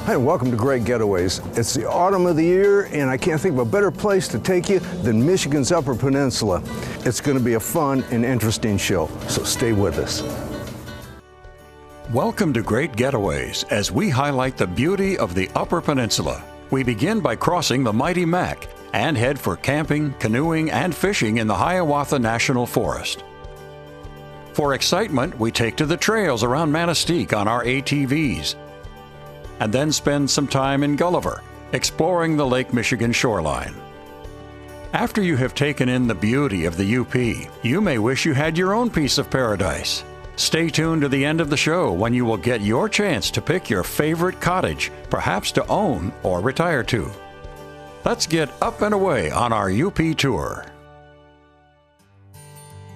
Hi, and welcome to Great Getaways. It's the autumn of the year, and I can't think of a better place to take you than Michigan's Upper Peninsula. It's going to be a fun and interesting show, so stay with us. Welcome to Great Getaways as we highlight the beauty of the Upper Peninsula. We begin by crossing the mighty Mac and head for camping, canoeing, and fishing in the Hiawatha National Forest. For excitement, we take to the trails around Manistique on our ATVs, and then spend some time in Gulliver, exploring the Lake Michigan shoreline. After you have taken in the beauty of the UP, you may wish you had your own piece of paradise. Stay tuned to the end of the show when you will get your chance to pick your favorite cottage, perhaps to own or retire to. Let's get up and away on our UP tour.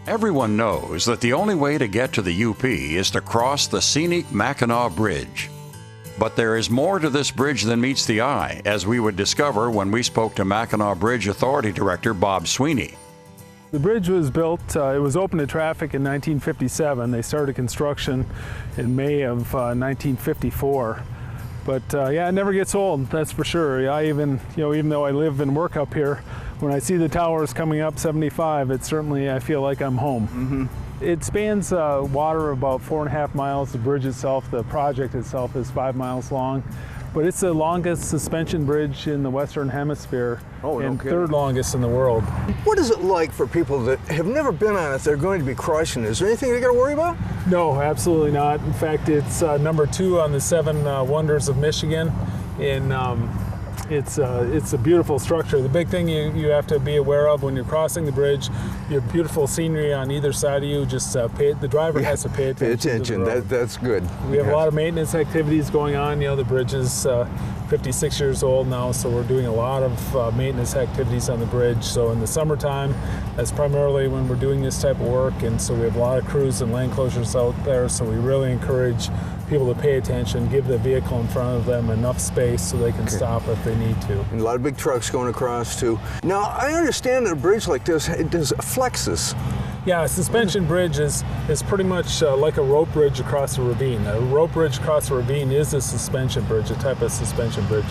Everyone knows that the only way to get to the UP is to cross the scenic Mackinac Bridge. But there is more to this bridge than meets the eye, as we would discover when we spoke to Mackinac Bridge Authority Director Bob Sweeney. The bridge was built, it was open to traffic in 1957. They started construction in May of 1954. But yeah, it never gets old, that's for sure. I even though I live and work up here, when I see the towers coming up 75, it's certainly, I feel like I'm home. Mm-hmm. It spans water about 4.5 miles. The bridge itself, the project itself, is 5 miles long. But it's the longest suspension bridge in the Western Hemisphere and third longest in the world. What is it like for people that have never been on it, they're going to be crossing? Is there anything they got to worry about? No, absolutely not. In fact, it's number 2 on the 7 wonders of Michigan. It's a beautiful structure. The big thing you have to be aware of when you're crossing the bridge, your beautiful scenery on either side of you, just the driver has to pay attention. Pay attention, that's good. We have a lot of maintenance activities going on. The bridge is 56 years old now, so we're doing a lot of maintenance activities on the bridge. So in the summertime, that's primarily when we're doing this type of work, and so we have a lot of crews and lane closures out there, so we really encourage people to pay attention, give the vehicle in front of them enough space so they can stop if they need to. And a lot of big trucks going across too. Now, I understand that a bridge like this, it does flexes. Yeah, a suspension bridge is pretty much like a rope bridge across a ravine. A rope bridge across a ravine is a suspension bridge, a type of suspension bridge.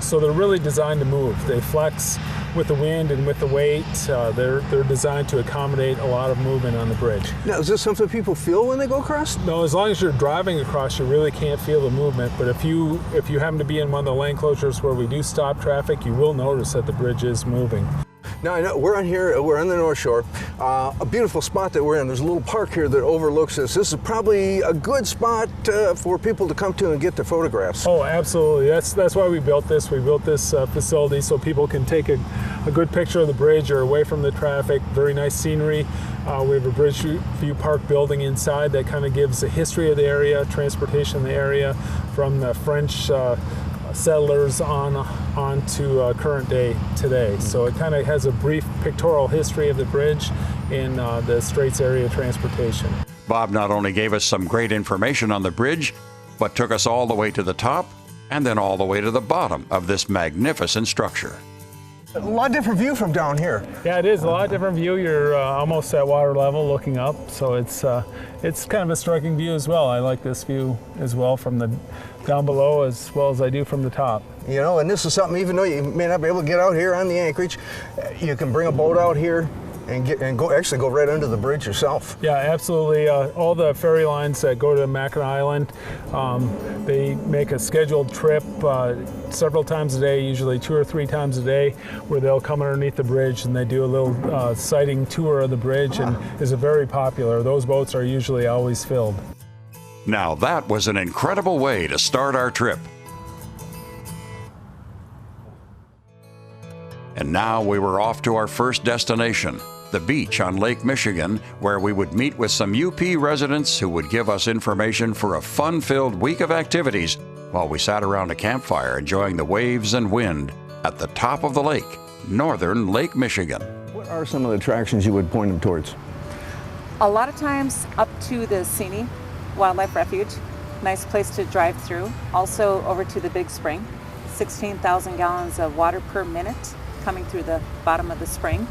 So they're really designed to move. They flex with the wind and with the weight. They're designed to accommodate a lot of movement on the bridge. Now, is this something people feel when they go across? No, as long as you're driving across, you really can't feel the movement. But if you happen to be in one of the lane closures where we do stop traffic, you will notice that the bridge is moving. Now, I know we're on the North Shore. A beautiful spot that we're in. There's a little park here that overlooks this. This is probably a good spot for people to come to and get their photographs. Oh, absolutely. That's why we built this. We built this facility so people can take a good picture of the bridge or away from the traffic. Very nice scenery. We have a Bridge View Park building inside that kind of gives a history of the area, transportation in the area, from the French settlers on to current day today. So it kind of has a brief pictorial history of the bridge in the Straits area transportation. Bob not only gave us some great information on the bridge, but took us all the way to the top and then all the way to the bottom of this magnificent structure. A lot different view from down here. Yeah, it is a lot different view. You're almost at water level looking up, so it's kind of a striking view as well. I like this view as well from the down below as well as I do from the top. And this is something, even though you may not be able to get out here on the anchorage, you can bring a boat out here and go right under the bridge yourself. Yeah, absolutely. All the ferry lines that go to Mackinac Island, they make a scheduled trip several times a day, usually 2 or 3 times a day, where they'll come underneath the bridge and they do a little sighting tour of the bridge, and is very popular. Those boats are usually always filled. Now that was an incredible way to start our trip. And now we were off to our first destination, the beach on Lake Michigan, where we would meet with some UP residents who would give us information for a fun-filled week of activities while we sat around a campfire enjoying the waves and wind at the top of the lake, northern Lake Michigan. What are some of the attractions you would point them towards? A lot of times up to the Seney Wildlife Refuge, nice place to drive through. Also over to the Big Spring, 16,000 gallons of water per minute coming through the bottom of the spring.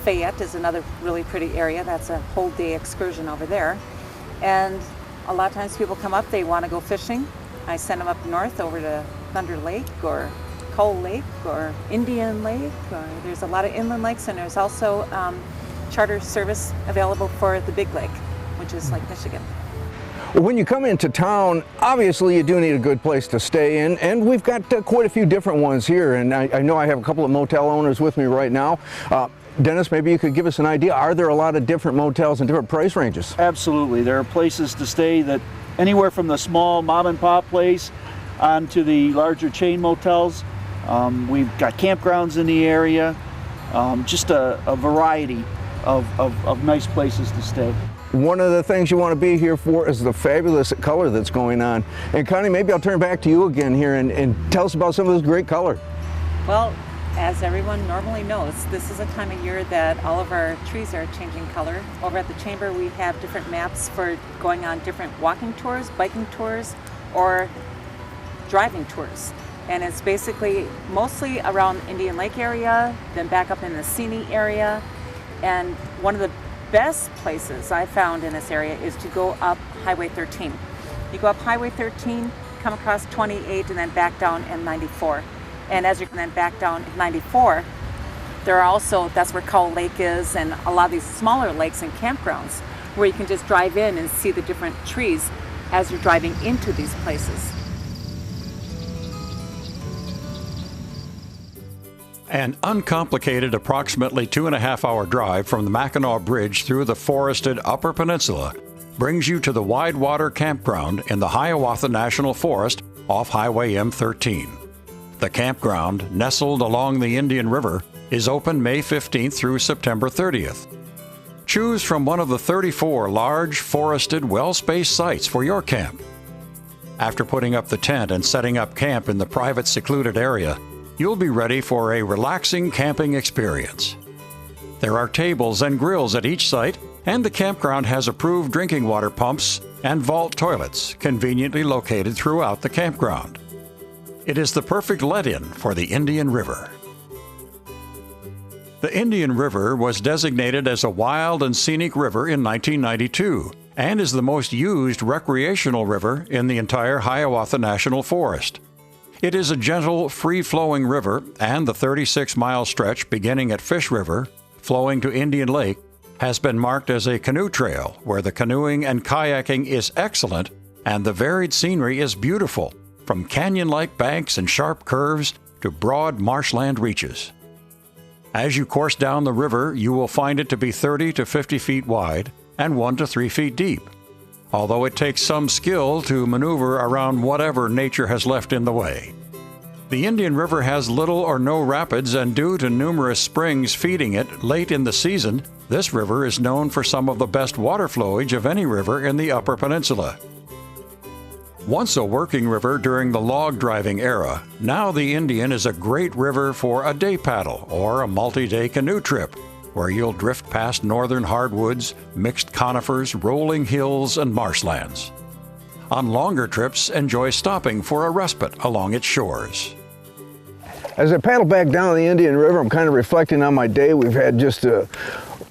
Fayette is another really pretty area. That's a whole day excursion over there. And a lot of times people come up, they want to go fishing. I send them up north over to Thunder Lake or Coal Lake or Indian Lake. Or there's a lot of inland lakes, and there's also charter service available for the Big Lake, which is Lake Michigan. Well, when you come into town, obviously you do need a good place to stay in, and we've got quite a few different ones here, and I know I have a couple of motel owners with me right now. Dennis, maybe you could give us an idea. Are there a lot of different motels and different price ranges? Absolutely. There are places to stay that anywhere from the small mom and pop place on to the larger chain motels. We've got campgrounds in the area, just a variety of nice places to stay. One of the things you want to be here for is the fabulous color that's going on. And Connie, maybe I'll turn back to you again here and tell us about some of this great color. Well, as everyone normally knows, this is a time of year that all of our trees are changing color. Over at the Chamber, we have different maps for going on different walking tours, biking tours, or driving tours. And it's basically mostly around Indian Lake area, then back up in the Seney area. And one of the best places I found in this area is to go up Highway 13. You go up Highway 13, come across 28, and then back down M94. And as you're then back down 94, there are also, that's where Coal Lake is, and a lot of these smaller lakes and campgrounds where you can just drive in and see the different trees as you're driving into these places. An uncomplicated approximately 2.5-hour drive from the Mackinac Bridge through the forested Upper Peninsula brings you to the Widewater Campground in the Hiawatha National Forest off Highway M13. The campground, nestled along the Indian River, is open May 15th through September 30th. Choose from one of the 34 large, forested, well-spaced sites for your camp. After putting up the tent and setting up camp in the private, secluded area, you'll be ready for a relaxing camping experience. There are tables and grills at each site, and the campground has approved drinking water pumps and vault toilets conveniently located throughout the campground. It is the perfect let-in for the Indian River. The Indian River was designated as a wild and scenic river in 1992 and is the most used recreational river in the entire Hiawatha National Forest. It is a gentle, free-flowing river, and the 36-mile stretch beginning at Fish River, flowing to Indian Lake, has been marked as a canoe trail where the canoeing and kayaking is excellent and the varied scenery is beautiful, from canyon-like banks and sharp curves to broad marshland reaches. As you course down the river, you will find it to be 30 to 50 feet wide and 1 to 3 feet deep, although it takes some skill to maneuver around whatever nature has left in the way. The Indian River has little or no rapids, and due to numerous springs feeding it late in the season, this river is known for some of the best water flowage of any river in the Upper Peninsula. Once a working river during the log driving era, now the Indian is a great river for a day paddle or a multi-day canoe trip, where you'll drift past northern hardwoods, mixed conifers, rolling hills, and marshlands. On longer trips, enjoy stopping for a respite along its shores. As I paddle back down the Indian River, I'm kind of reflecting on my day. We've had just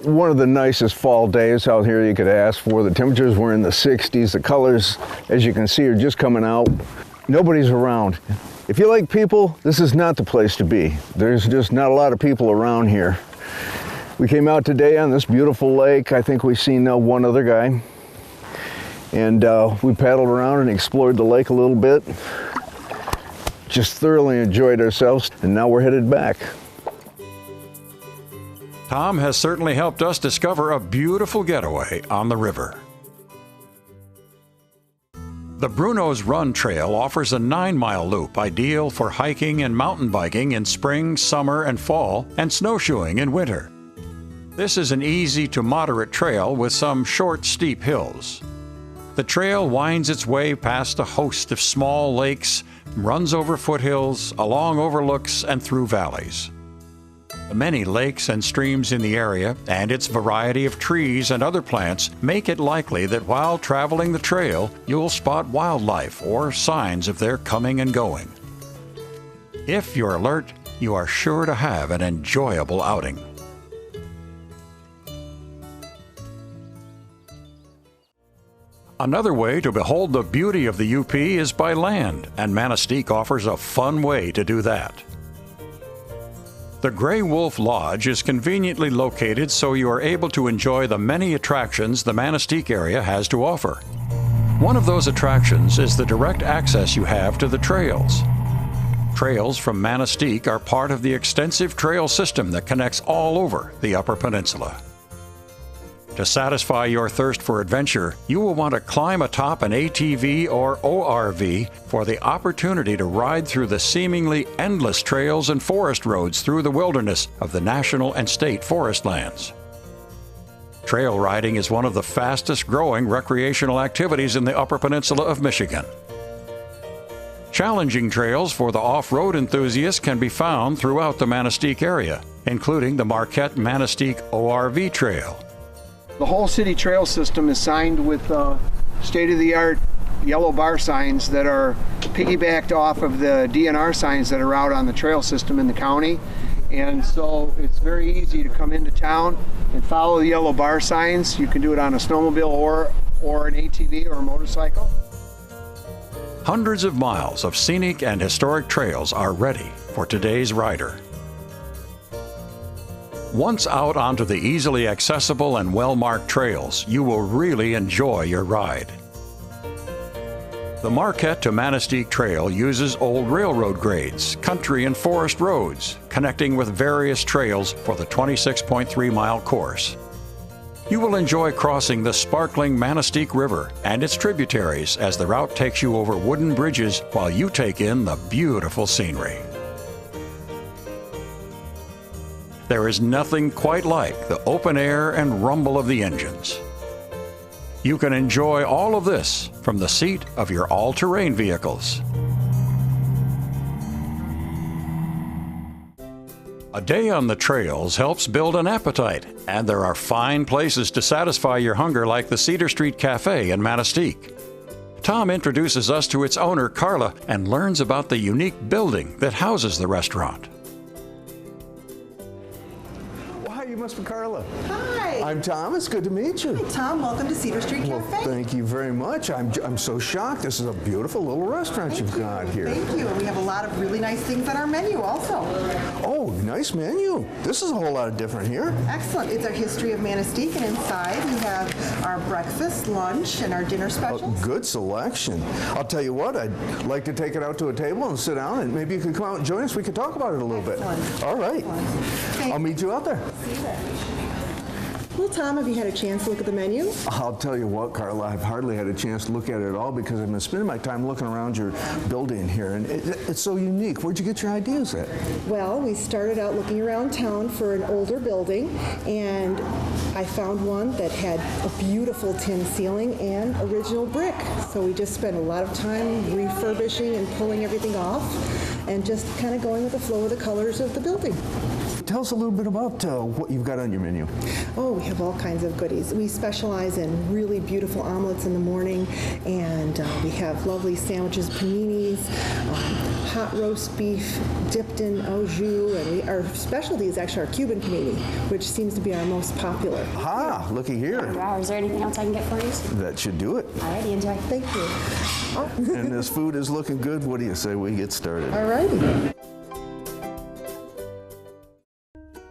one of the nicest fall days out here you could ask for. The temperatures were in the 60s. The colors, as you can see, are just coming out. Nobody's around. If you like people, this is not the place to be. There's just not a lot of people around here. We came out today on this beautiful lake. I think we've seen one other guy. And we paddled around and explored the lake a little bit. Just thoroughly enjoyed ourselves, and now we're headed back. Tom has certainly helped us discover a beautiful getaway on the river. The BRUNO'S Run Trail offers a 9-mile loop ideal for hiking and mountain biking in spring, summer, and fall, and snowshoeing in winter. This is an easy to moderate trail with some short, steep hills. The trail winds its way past a host of small lakes, runs over foothills, along overlooks, and through valleys. The many lakes and streams in the area and its variety of trees and other plants make it likely that while traveling the trail, you'll spot wildlife or signs of their coming and going. If you're alert, you are sure to have an enjoyable outing. Another way to behold the beauty of the UP is by land, and Manistique offers a fun way to do that. The Gray Wolf Lodge is conveniently located so you are able to enjoy the many attractions the Manistique area has to offer. One of those attractions is the direct access you have to the trails. Trails from Manistique are part of the extensive trail system that connects all over the Upper Peninsula. To satisfy your thirst for adventure, you will want to climb atop an ATV or ORV for the opportunity to ride through the seemingly endless trails and forest roads through the wilderness of the national and state forest lands. Trail riding is one of the fastest growing recreational activities in the Upper Peninsula of Michigan. Challenging trails for the off-road enthusiast can be found throughout the Manistique area, including the Marquette Manistique ORV Trail. The whole city trail system is signed with state-of-the-art yellow bar signs that are piggybacked off of the DNR signs that are out on the trail system in the county. And so it's very easy to come into town and follow the yellow bar signs. You can do it on a snowmobile or an ATV or a motorcycle. Hundreds of miles of scenic and historic trails are ready for today's rider. Once out onto the easily accessible and well-marked trails, you will really enjoy your ride. The Marquette to Manistique Trail uses old railroad grades, country and forest roads, connecting with various trails for the 26.3-mile course. You will enjoy crossing the sparkling Manistique River and its tributaries as the route takes you over wooden bridges while you take in the beautiful scenery. There is nothing quite like the open air and rumble of the engines. You can enjoy all of this from the seat of your all-terrain vehicles. A day on the trails helps build an appetite, and there are fine places to satisfy your hunger like the Cedar Street Cafe in Manistique. Tom introduces us to its owner, Carla, and learns about the unique building that houses the restaurant. You must be Carla. Hi. I'm Tom. It's good to meet you. Hi, Tom. Welcome to Cedar Street Well, Cafe. thank you very much. I'm so shocked. This is a beautiful little restaurant you've got here. Thank you. And we have a lot of really nice things on our menu also. Oh, nice menu. This is a whole lot different here. Excellent. It's our history of Manistique, and inside we have our breakfast, lunch, and our dinner specials. Good selection. I'll tell you what, I'd like to take it out to a table and sit down, and maybe you could come out and join us. We could talk about it a little bit. All right. I'll meet you out there. See you there. Well, Tom, have you had a chance to look at the menu? I'll tell you what, Carla, I've hardly had a chance to look at it at all because I've been spending my time looking around your building here, and it's so unique. Where'd you get your ideas at? Well, we started out looking around town for an older building, and I found one that had a beautiful tin ceiling and original brick. So we just spent a lot of time refurbishing and pulling everything off and just kind of going with the flow of the colors of the building. Tell us a little bit about what you've got on your menu. Oh, we have all kinds of goodies. We specialize in really beautiful omelets in the morning, and we have lovely sandwiches, paninis, hot roast beef dipped in au jus, and our specialty is actually our Cuban panini, which seems to be our most popular. Ah, looky here. Wow, is there anything else I can get for you? That should do it. Alrighty, enjoy. Thank you. And this food is looking good. What do you say we get started? All righty.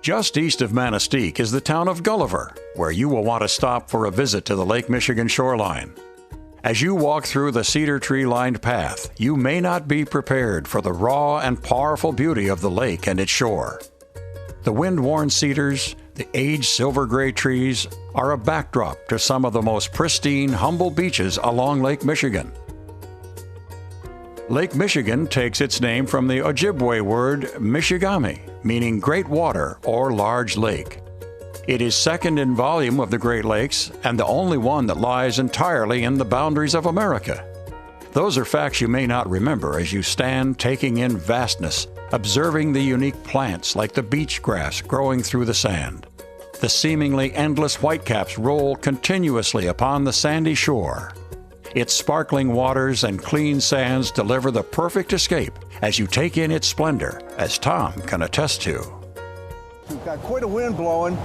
Just east of Manistique is the town of Gulliver, where you will want to stop for a visit to the Lake Michigan shoreline. As you walk through the cedar tree-lined path, you may not be prepared for the raw and powerful beauty of the lake and its shore. The wind-worn cedars, the aged silver-gray trees, are a backdrop to some of the most pristine, humble beaches along Lake Michigan. Lake Michigan takes its name from the Ojibwe word Michigami, meaning great water or large lake. It is second in volume of the Great Lakes and the only one that lies entirely in the boundaries of America. Those are facts you may not remember as you stand taking in vastness, observing the unique plants like the beach grass growing through the sand. The seemingly endless whitecaps roll continuously upon the sandy shore. Its sparkling waters and clean sands deliver the perfect escape as you take in its splendor, as Tom can attest to. We've got quite a wind blowing.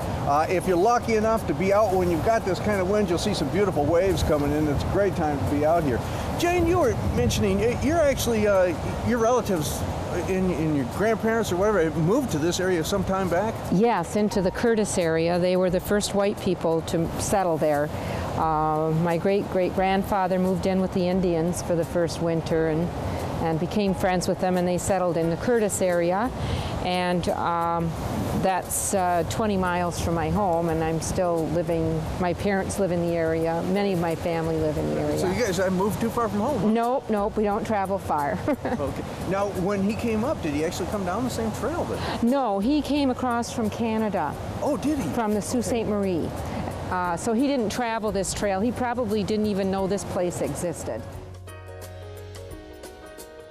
If you're lucky enough to be out when you've got this kind of wind, you'll see some beautiful waves coming in. It's a great time to be out here. Jane, you were mentioning you're actually, your relatives in your grandparents or whatever moved to this area some time back? Yes, into the Curtis area. They were the first white people to settle there. My great-great-grandfather moved in with the Indians for the first winter and became friends with them, and they settled in the Curtis area. And that's 20 miles from my home, and I'm still living, my parents live in the area, many of my family live in the area. So you guys haven't moved too far from home? Nope, we don't travel far. Okay. Now, when he came up, did he actually come down the same trail then? No, he came across from Canada. Oh, did he? From the Sault Ste. Marie. So he didn't travel this trail. He probably didn't even know this place existed.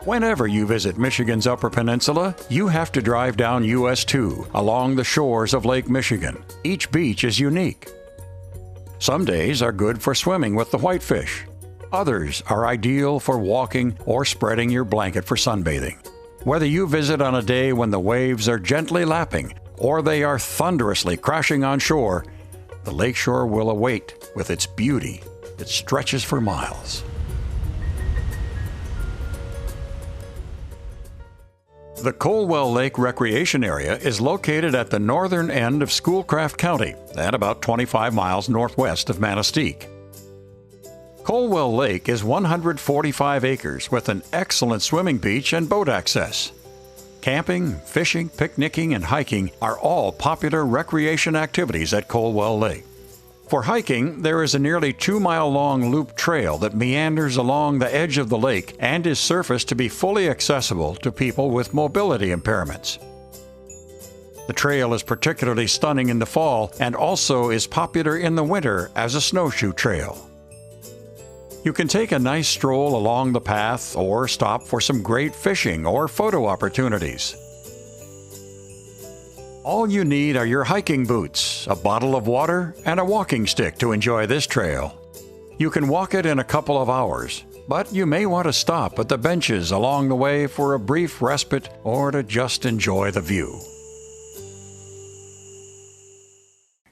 Whenever you visit Michigan's Upper Peninsula, you have to drive down US 2 along the shores of Lake Michigan. Each beach is unique. Some days are good for swimming with the whitefish. Others are ideal for walking or spreading your blanket for sunbathing. Whether you visit on a day when the waves are gently lapping or they are thunderously crashing on shore, the lakeshore will await with its beauty that stretches for miles. The Colwell Lake Recreation Area is located at the northern end of Schoolcraft County at about 25 miles northwest of Manistique. Colwell Lake is 145 acres with an excellent swimming beach and boat access. Camping, fishing, picnicking, and hiking are all popular recreation activities at Colwell Lake. For hiking, there is a nearly 2-mile-long loop trail that meanders along the edge of the lake and is surfaced to be fully accessible to people with mobility impairments. The trail is particularly stunning in the fall and also is popular in the winter as a snowshoe trail. You can take a nice stroll along the path or stop for some great fishing or photo opportunities. All you need are your hiking boots, a bottle of water, and a walking stick to enjoy this trail. You can walk it in a couple of hours, but you may want to stop at the benches along the way for a brief respite or to just enjoy the view.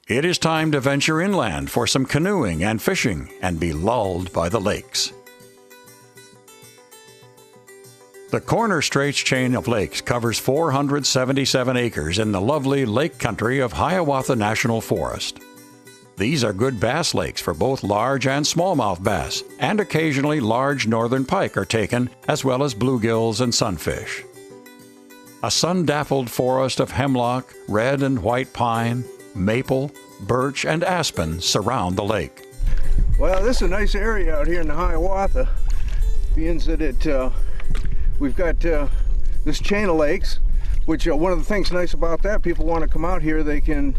It is time to venture inland for some canoeing and fishing and be lulled by the lakes. The Corner Straits chain of lakes covers 477 acres in the lovely lake country of Hiawatha National Forest. These are good bass lakes for both large and smallmouth bass, and occasionally large northern pike are taken, as well as bluegills and sunfish. A sun-dappled forest of hemlock, red and white pine, maple, birch, and aspen surround the lake. Well, this is a nice area out here in the Hiawatha, being that we've got this chain of lakes, which one of the things nice about that, people want to come out here, they can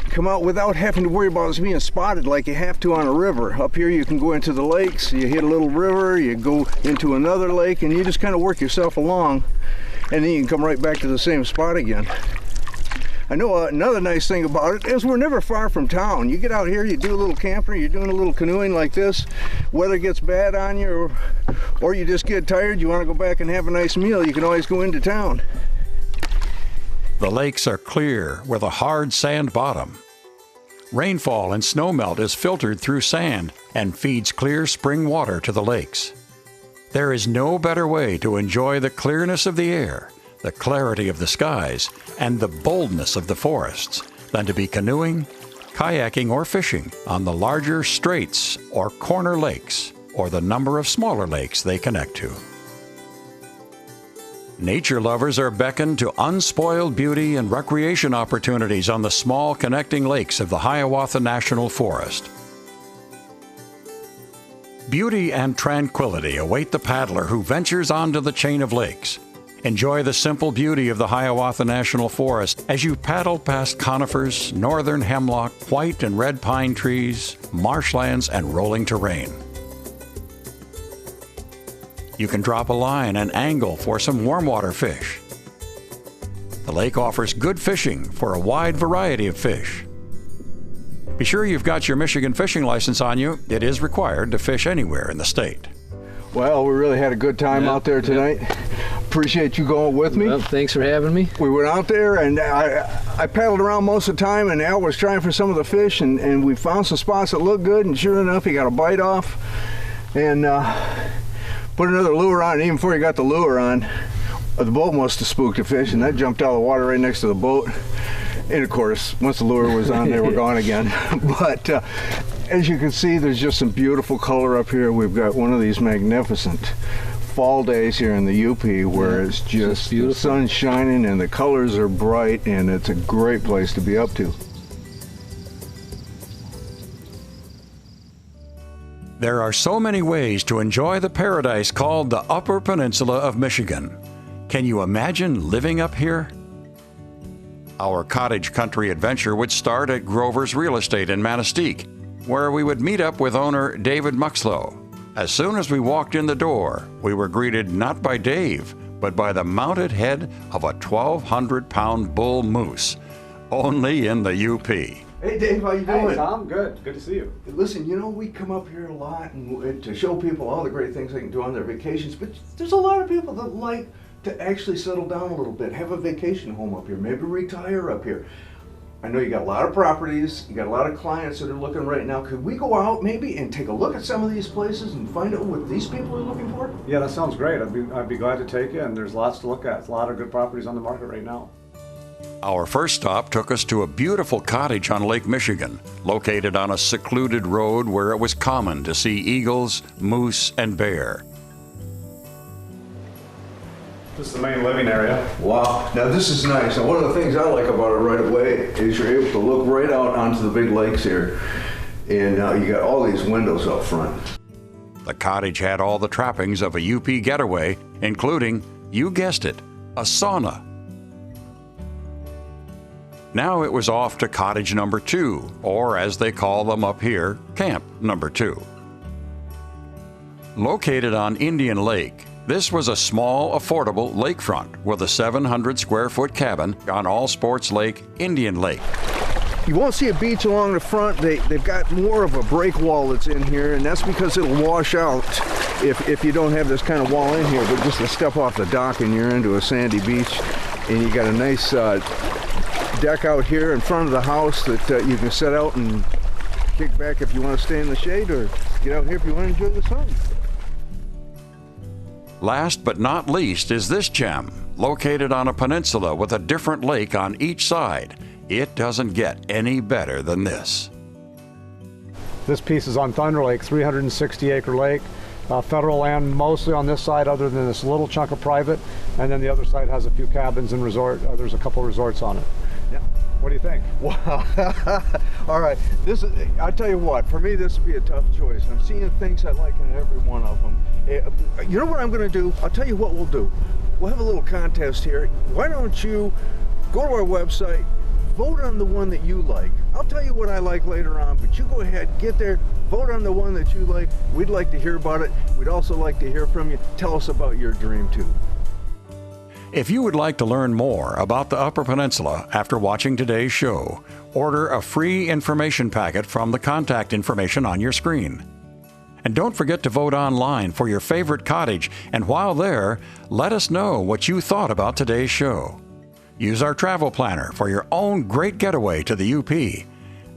come out without having to worry about us being spotted like you have to on a river. Up here you can go into the lakes, you hit a little river, you go into another lake, and you just kind of work yourself along, and then you can come right back to the same spot again. I know another nice thing about it is we're never far from town. You get out here, you do a little camping, you're doing a little canoeing like this, weather gets bad on you, or you just get tired, you want to go back and have a nice meal, you can always go into town. The lakes are clear with a hard sand bottom. Rainfall and snowmelt is filtered through sand and feeds clear spring water to the lakes. There is no better way to enjoy the clearness of the air, the clarity of the skies, and the boldness of the forests than to be canoeing, kayaking, or fishing on the larger straits or corner lakes, or the number of smaller lakes they connect to. Nature lovers are beckoned to unspoiled beauty and recreation opportunities on the small connecting lakes of the Hiawatha National Forest. Beauty and tranquility await the paddler who ventures onto the chain of lakes. Enjoy the simple beauty of the Hiawatha National Forest as you paddle past conifers, northern hemlock, white and red pine trees, marshlands, and rolling terrain. You can drop a line and angle for some warm water fish. The lake offers good fishing for a wide variety of fish. Be sure you've got your Michigan fishing license on you. It is required to fish anywhere in the state. Well, we really had a good time out there tonight. Appreciate you going with me. Well, thanks for having me. We went out there and I paddled around most of the time, and Al was trying for some of the fish, and we found some spots that looked good, and sure enough, he got a bite off and put another lure on. And even before he got the lure on, the boat must have spooked a fish, and that jumped out of the water right next to the boat. And of course, once the lure was on, they were gone again. But as you can see, there's just some beautiful color up here. We've got one of these magnificent fall days here in the UP where it's just the sun's shining and the colors are bright, and it's a great place to be up to. There are so many ways to enjoy the paradise called the Upper Peninsula of Michigan. Can you imagine living up here? Our cottage country adventure would start at Grover's Real Estate in Manistique, where we would meet up with owner David Muxlow. As soon as we walked in the door, we were greeted not by Dave, but by the mounted head of a 1,200-pound bull moose, only in the UP. Hey Dave, how you doing? Hey Tom, good. Good to see you. Listen, you know, we come up here a lot and to show people all the great things they can do on their vacations, but there's a lot of people that like to actually settle down a little bit, have a vacation home up here, maybe retire up here. I know you got a lot of properties, you got a lot of clients that are looking right now. Could we go out maybe and take a look at some of these places and find out what these people are looking for? Yeah, that sounds great. I'd be glad to take you, and there's lots to look at. There's a lot of good properties on the market right now. Our first stop took us to a beautiful cottage on Lake Michigan, located on a secluded road where it was common to see eagles, moose, and bear. This is the main living area. Wow, now this is nice. And one of the things I like about it right away is you're able to look right out onto the big lakes here. And you got all these windows up front. The cottage had all the trappings of a UP getaway, including, you guessed it, a sauna. Now it was off to cottage number 2, or as they call them up here, camp number 2. Located on Indian Lake, this was a small, affordable lakefront with a 700-square-foot cabin on All Sports Lake, Indian Lake. You won't see a beach along the front. They've got more of a break wall that's in here, and that's because it'll wash out if you don't have this kind of wall in here. But just to step off the dock and you're into a sandy beach, and you got a nice deck out here in front of the house that you can set out and kick back if you want to stay in the shade, or get out here if you want to enjoy the sun. Last but not least is this gem, located on a peninsula with a different lake on each side. It doesn't get any better than this. This piece is on Thunder Lake, 360-acre lake. Federal land mostly on this side, other than this little chunk of private, and then the other side has a few cabins and resort. There's a couple resorts on it. Yeah. What do you think? Wow. All right. I tell you what, for me this would be a tough choice. I'm seeing things I like in every one of them. You know what I'm going to do? I'll tell you what we'll do. We'll have a little contest here. Why don't you go to our website, vote on the one that you like. I'll tell you what I like later on, but you go ahead, get there, vote on the one that you like. We'd like to hear about it. We'd also like to hear from you. Tell us about your dream too. If you would like to learn more about the Upper Peninsula after watching today's show, order a free information packet from the contact information on your screen. And don't forget to vote online for your favorite cottage, and while there, let us know what you thought about today's show. Use our travel planner for your own great getaway to the UP.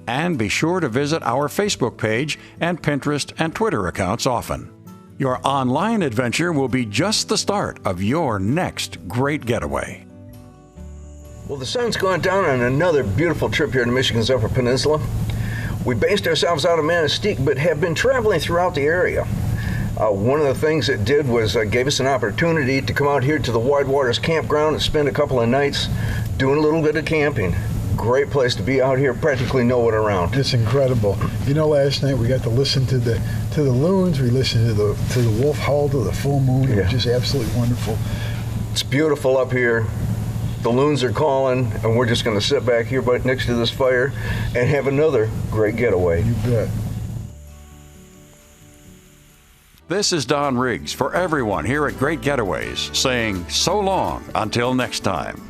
And be sure to visit our Facebook page and Pinterest and Twitter accounts often. Your online adventure will be just the start of your next great getaway. Well, the sun's gone down on another beautiful trip here to Michigan's Upper Peninsula. We based ourselves out of Manistique, but have been traveling throughout the area. One of the things it did was gave us an opportunity to come out here to the Wide Waters campground and spend a couple of nights doing a little bit of camping. Great place to be out here, practically no one around. It's incredible. You know, last night we got to listen to the loons. We listened to the wolf howl, to the full moon. It was just absolutely wonderful. It's beautiful up here. The loons are calling, and we're just going to sit back here right next to this fire and have another great getaway. You bet. This is Don Riggs for everyone here at Great Getaways saying so long until next time.